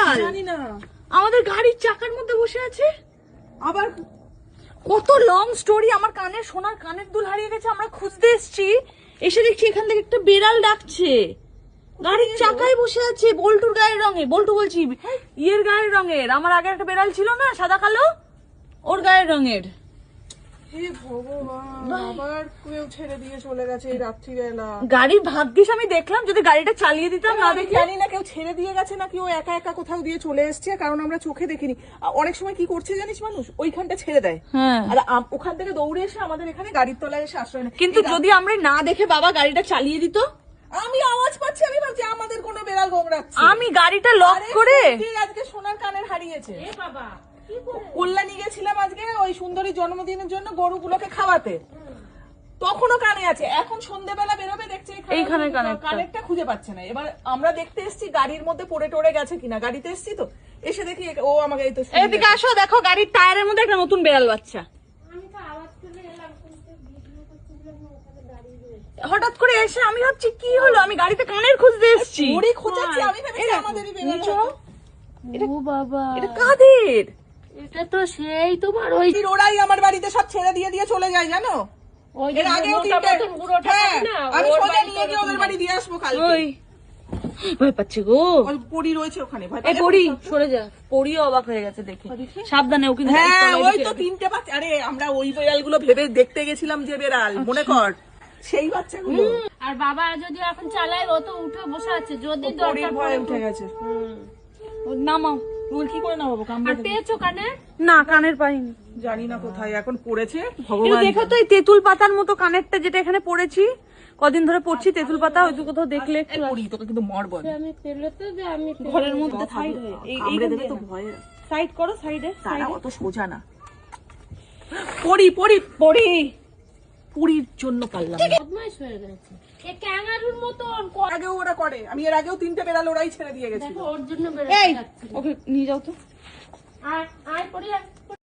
বেড়াল? জানি না, আমাদের গাড়ির চাকার মধ্যে বসে আছে। আবার কত লং স্টোরি। আমার কানের সোনার কানের দুল হারিয়ে গেছে, আমরা খুঁজতে এসেছি, এসে দেখছি এখান থেকে একটা বেড়াল ডাকছে। গাড়ির চাকায় বসে আছে, বল্টুর গায়ের রঙে, বল্টু বলছি ইয়ের গায়ের রঙের। আমার আগে একটা বেড়াল ছিল না সাদা কালো, ওর গায়ের রঙের। হে ভগবান, আবার কেউ ছেড়ে দিয়ে চলে গেছে এই রাত্রিবেলা। গাড়ির ভাগ্যিস আমি দেখলাম, যদি গাড়িটা চালিয়ে দিতাম না আমি দেখে। জানি না কেউ ছেড়ে দিয়ে গেছে নাকি ও একা একা কোথাও দিয়ে চলে এসছে, কারণ আমরা চোখে দেখিনি। অনেক সময় কি করছে জানিস মানুষ, ওইখানটা ছেড়ে দেয়, হ্যাঁ, আর ওখান থেকে দৌড়ে এসে আমাদের এখানে গাড়ির তলায় এসে আশ্রয় নেয়। কিন্তু যদি আমরা না দেখে বাবা গাড়িটা চালিয়ে দিত। আমি আওয়াজ পাচ্ছি, আমি ভাবছি আমাদের কোনো বেড়াল গোমড়াচ্ছে। আমি গাড়িটা লক করে আজকে সোনার কানের হারিয়েছে কল্যাণী গেছিলাম আজকে ওই সুন্দরী জন্মদিনের জন্য গরুগুলোকে খাওয়াতে, তখনও কানে আছে। এখন সন্ধ্যেবেলা বেরোবে দেখছে এইখানে কানেরটা খুঁজে পাচ্ছে না। এবার আমরা দেখতে এসেছি গাড়ির মধ্যে পড়ে টড়ে গেছে কিনা, গাড়িতে এসেছি তো, এসে দেখি ও আমাকে এই তো এদিকে আসো, দেখো গাড়ির টায়ারের মধ্যে একটা নতুন বেড়াল বাচ্চা। হঠাৎ করে এসে আমি ভাবছি কি হলো, আমি গাড়িতে কানের খুঁজতে এসেছি। ওরে খোঁজাচ্ছি, আমি ভেবেছি আমাদেরই বেড়াল। ও বাবা, এটা কাদের? এটা তো সেই তোমার ওই ওরাই আমার বাড়িতে সব ছেড়ে দিয়ে দিয়ে চলে যায় জানো। ওই এর আগেও হ্যাঁ, আমি সোজা নিয়ে গিয়ে ওদের বাড়ি দিয়ে আসবো কালকে। ওই ভয় পাচ্ছে গো। ওই পরি রয়েছে ওখানে, ভয় এই পাচ্ছে। পড়ি সরে যা, পড়িও অবাক হয়ে গেছে দেখে। সাবধানে, ও কিন্তু হ্যাঁ ওই তো তিনটে বাচ্চা। আরে আমরা ওই বেড়ালগুলো ভেবে দেখতে গেছিলাম যে বেড়াল, মনে কর সেই বাচ্চাগুলো। আর বাবা যদি এখন চালায় ও তো উঠে বসে আছে, যদি পরির দরকার ভয়ে পড়ে উঠে গেছে। নামাও। তুই কি করে নামাবো? আর পেয়েছো কানে? না, কানের পাইনি। জানি না কোথায় এখন পড়েছে, একটু ভগবান। দেখো তো এই তেঁতুল পাতার মতো কানেরটা, যেটা এখানে পড়েছি, কদিন ধরে পড়ছি তেঁতুল পাতা, হয়তো কোথাও দেখলে একটু পড়ি তোকে কিন্তু মর বল। আমি পেলে তো যে আমি ঘরের মধ্যে সাইড হয়ে কামড়ে দেবে তো ভয়ে। সাইড করো, সাইডে তারা অত সোজা না। পড়ি পড়ি পড়ি, পুরীর জন্য পারলাম না। বদমাইশ হয়ে গেছে, এ ক্যাঙ্গারুর মতন আগেও ওরা করে, আমি এর আগেও তিনটে বেড়াল ওরাই ছেড়ে দিয়ে গেছিল। দেখো ওর জন্য এই বেড়ে যাচ্ছে। ওকে নিয়ে যাও তো। আর পড়ি